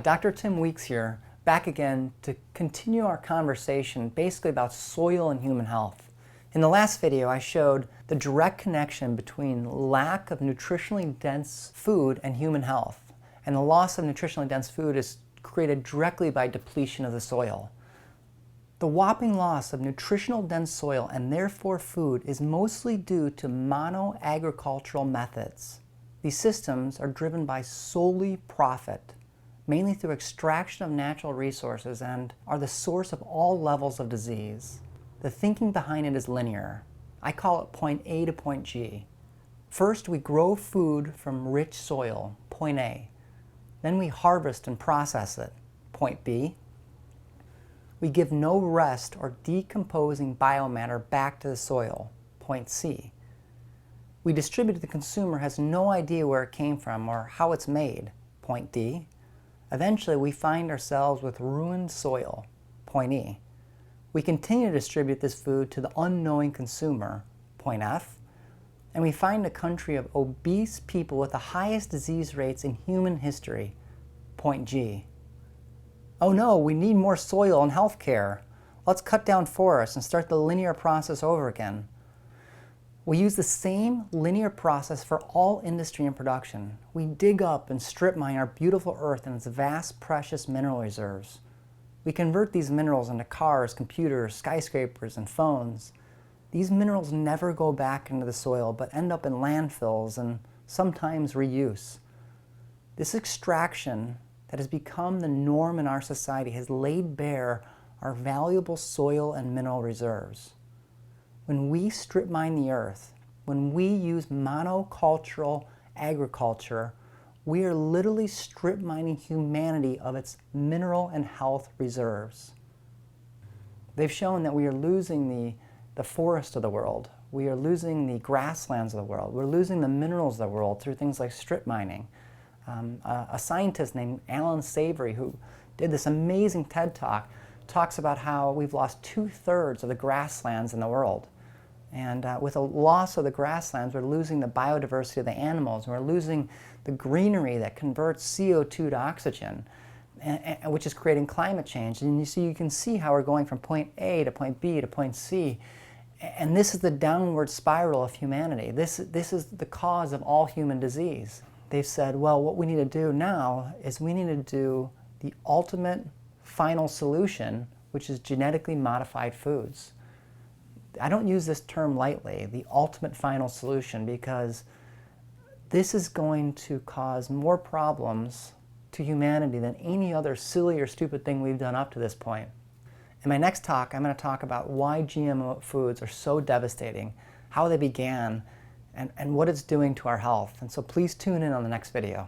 Dr. Tim Weeks here, back again to continue our conversation basically about soil and human health. In the last video, I showed the direct connection between lack of nutritionally dense food and human health. And the loss of nutritionally dense food is created directly by depletion of the soil. The whopping loss of nutritional dense soil and therefore food is mostly due to monoagricultural methods. These systems are driven by solely profit, mainly through extraction of natural resources, and are the source of all levels of disease. The thinking behind it is linear. I call it point A to point G. First, we grow food from rich soil, point A. Then we harvest and process it, point B. We give no rest or decomposing biomatter back to the soil, point C. We distribute to the consumer has no idea where it came from or how it's made, point D. Eventually, we find ourselves with ruined soil, point E. We continue to distribute this food to the unknowing consumer, point F. And we find a country of obese people with the highest disease rates in human history, point G. Oh no, we need more soil and health care. Let's cut down forests and start the linear process over again. We use the same linear process for all industry and production. We dig up and strip mine our beautiful earth and its vast, precious mineral reserves. We convert these minerals into cars, computers, skyscrapers, and phones. These minerals never go back into the soil, but end up in landfills and sometimes reuse. This extraction that has become the norm in our society has laid bare our valuable soil and mineral reserves. When we strip mine the earth, when we use monocultural agriculture, we are literally strip mining humanity of its mineral and health reserves. They've shown that we are losing the forest of the world. We are losing the grasslands of the world. We're losing the minerals of the world through things like strip mining. A scientist named Alan Savory, who did this amazing TED Talk, talks about how we've lost 2/3 of the grasslands in the world. And with a loss of the grasslands, we're losing the biodiversity of the animals, and we're losing the greenery that converts CO2 to oxygen, which is creating climate change. And you can see how we're going from point A to point B to point C. And this is the downward spiral of humanity. This is the cause of all human disease. They've said, well, what we need to do now is we need to do the ultimate final solution, which is genetically modified foods. I don't use this term lightly, the ultimate final solution, because this is going to cause more problems to humanity than any other silly or stupid thing we've done up to this point. In my next talk, I'm going to talk about why GMO foods are so devastating, how they began, and what it's doing to our health. And so please tune in on the next video.